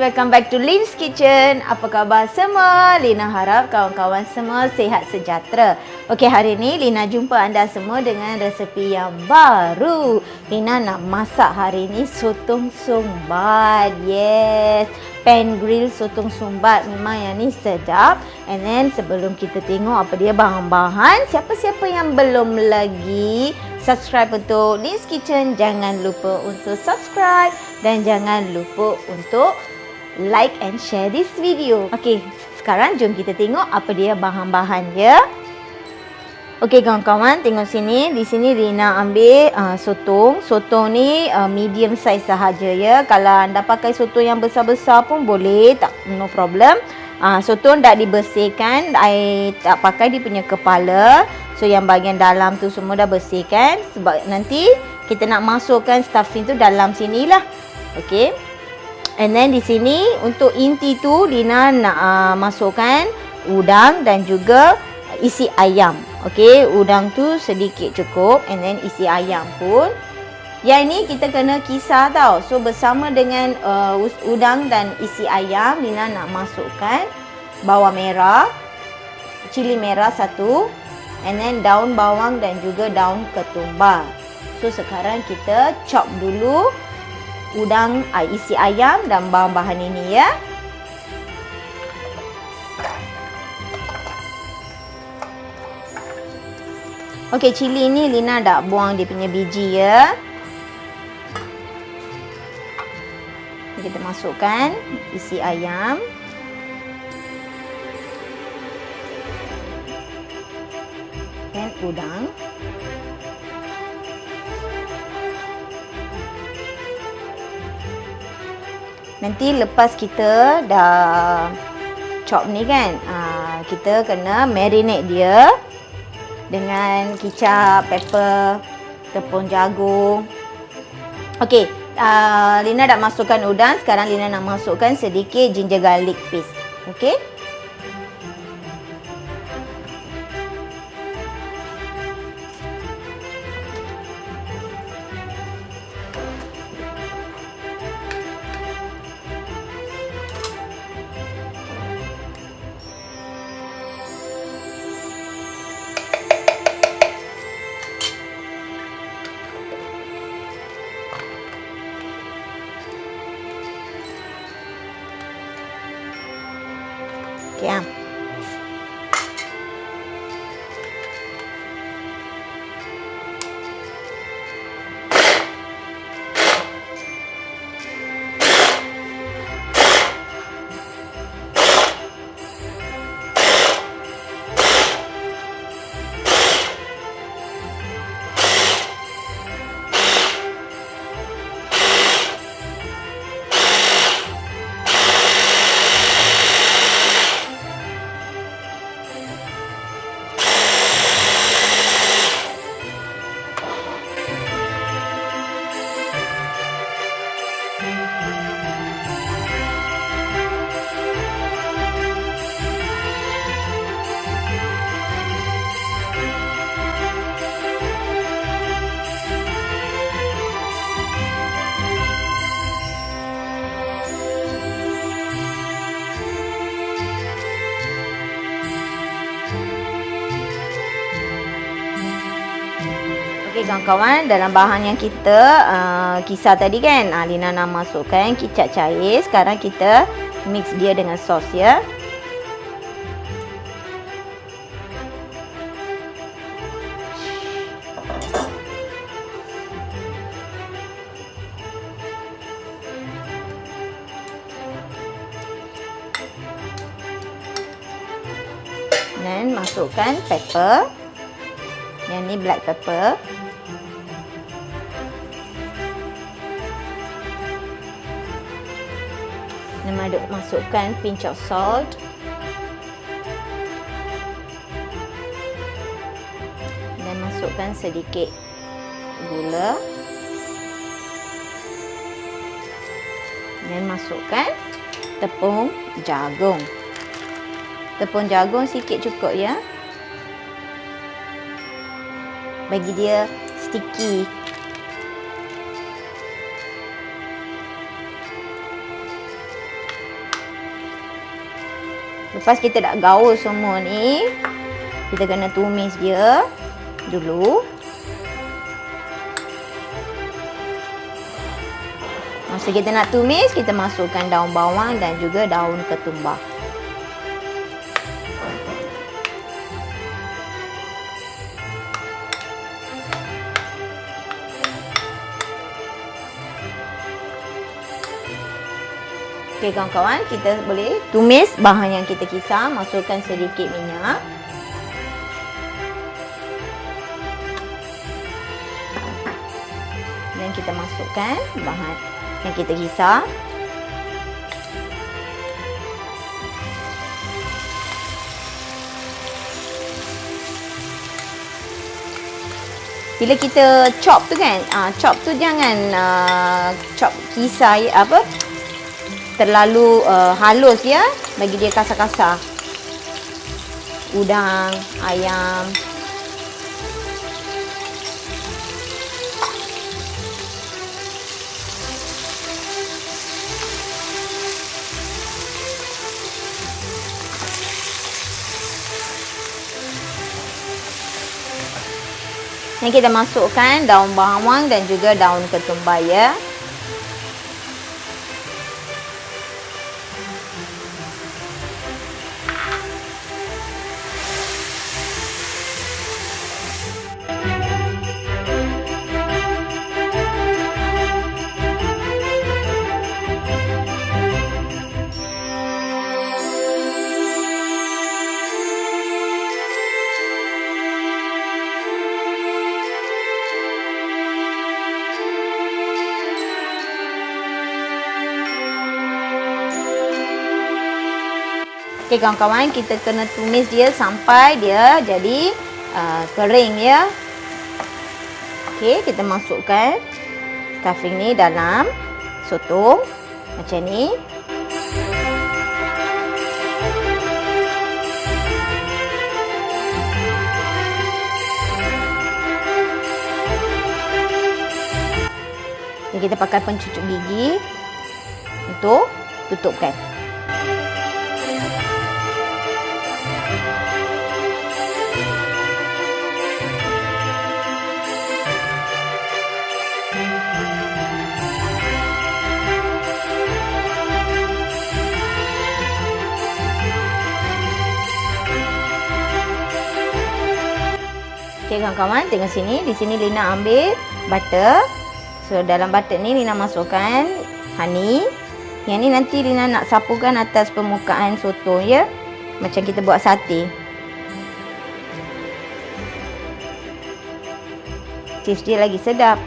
welcome back to Lina's Kitchen. Apa khabar semua? Lina harap kawan-kawan semua sihat sejahtera. Okey, hari ni Lina jumpa anda semua dengan resepi yang baru. Lina nak masak hari ni sotong sumbat. Yes, pan grill sotong sumbat. Memang yang ni sedap. And then sebelum kita tengok apa dia bahan-bahan, siapa-siapa yang belum lagi subscribe untuk Lina's Kitchen, jangan lupa untuk subscribe dan jangan lupa untuk like and share this video. Okey, sekarang jom kita tengok apa dia bahan-bahan dia. Okey kawan-kawan, tengok sini. Di sini Lina ambil sotong. Sotong ni medium size sahaja ya. Kalau anda pakai sotong yang besar-besar pun boleh, tak, no problem. Sotong dah dibersihkan, I tak pakai dia punya kepala. So yang bahagian dalam tu semua dah bersihkan, sebab nanti kita nak masukkan stuffing tu dalam sini lah. Okey. And then di sini untuk inti tu Lina nak masukkan udang dan juga isi ayam. Okey, udang tu sedikit cukup, and then isi ayam pun. Yang ni kita kena kisar tau. So bersama dengan udang dan isi ayam, Lina nak masukkan bawang merah, cili merah satu, and then daun bawang dan juga daun ketumbar. So sekarang kita chop dulu udang, isi ayam dan bahan-bahan ini ya. Okey, cili ni Lina dah buang dia punya biji ya. Kita masukkan isi ayam. Dan udang. Nanti lepas kita dah chop ni kan, kita kena marinate dia dengan kicap, pepper, tepung jagung. Okey, Lina dah masukkan udang. Sekarang Lina nak masukkan sedikit ginger garlic paste. Okey. Ya. Okey kawan-kawan, dalam bahan yang kita kisar tadi kan, Lina nak masukkan kicap cair. Sekarang kita mix dia dengan sos ya. Dan masukkan pepper. Yang ni black pepper. Dan masukkan pinch of salt. Dan masukkan sedikit gula. Dan masukkan tepung jagung. Tepung jagung sikit cukup ya. Bagi dia sticky. Lepas kita dah gaul semua ni, kita kena tumis dia dulu. Masa kita nak tumis, kita masukkan daun bawang dan juga daun ketumbar. Okey kawan-kawan, kita boleh tumis bahan yang kita kisar, masukkan sedikit minyak. Dan kita masukkan bahan yang kita kisar. Bila kita chop tu kan, chop tu jangan chop kisar terlalu halus ya, bagi dia kasar-kasar. Udang, ayam. Yang kita masukkan daun bawang dan juga daun ketumbar ya. Okey kawan-kawan, kita kena tumis dia sampai dia jadi kering ya. Okey, kita masukkan stuffing ni dalam sotong macam ni. Dan kita pakai pencucuk gigi untuk tutupkan. Okey kawan-kawan, tengok sini. Di sini Lina ambil butter. So dalam butter ni Lina masukkan honey. Yang ni nanti Lina nak sapukan atas permukaan sotong ya. Macam kita buat sate. Taste dia lagi sedap.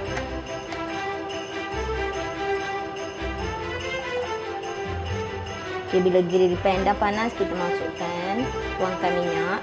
Okey, bila grill pan dah panas, kita masukkan, tuangkan minyak.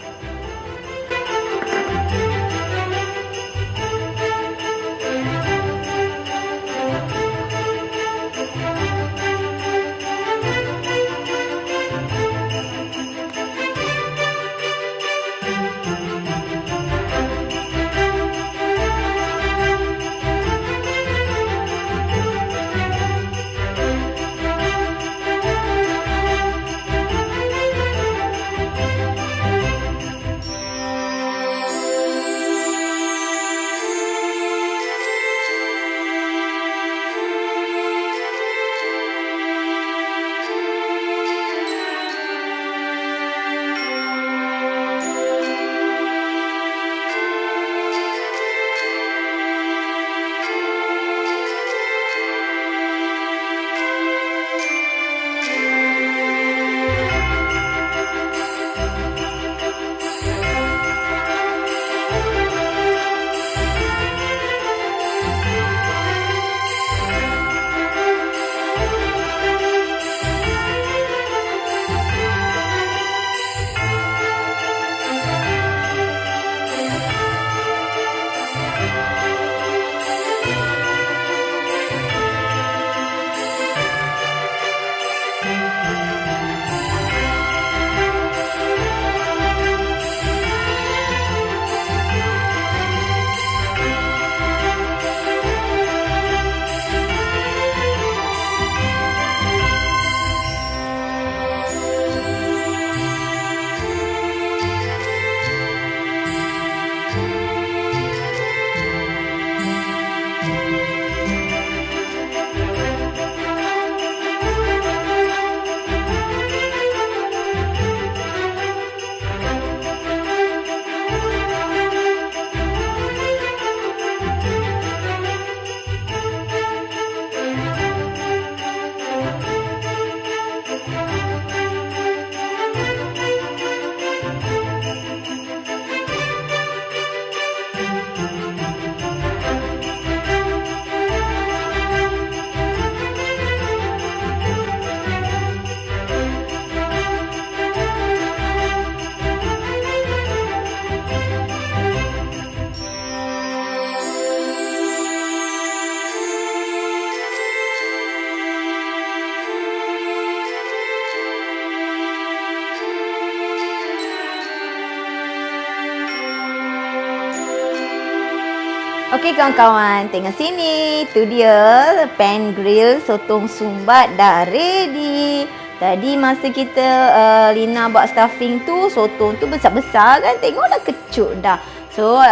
Okey kawan-kawan, tengok sini. Tu dia pan grill sotong sumbat dah ready. Tadi masa kita Lina buat stuffing tu, sotong tu besar-besar kan. Tengok dah kecut dah. So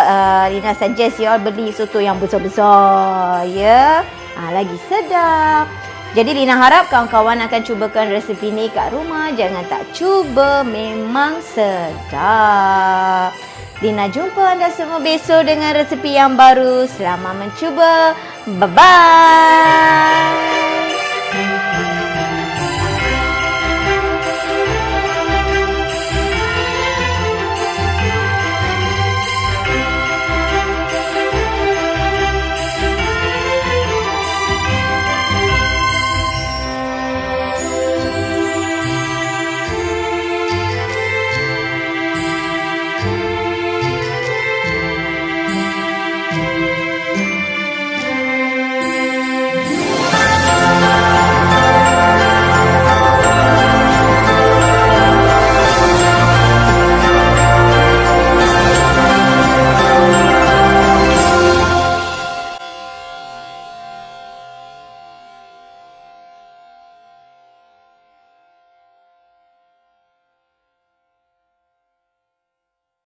Lina suggest you all beli sotong yang besar-besar ya. Lagi sedap. Jadi Lina harap kawan-kawan akan cubakan resepi ni kat rumah. Jangan tak cuba, memang sedap. Lina jumpa anda semua besok dengan resepi yang baru. Selamat mencuba. Bye-bye.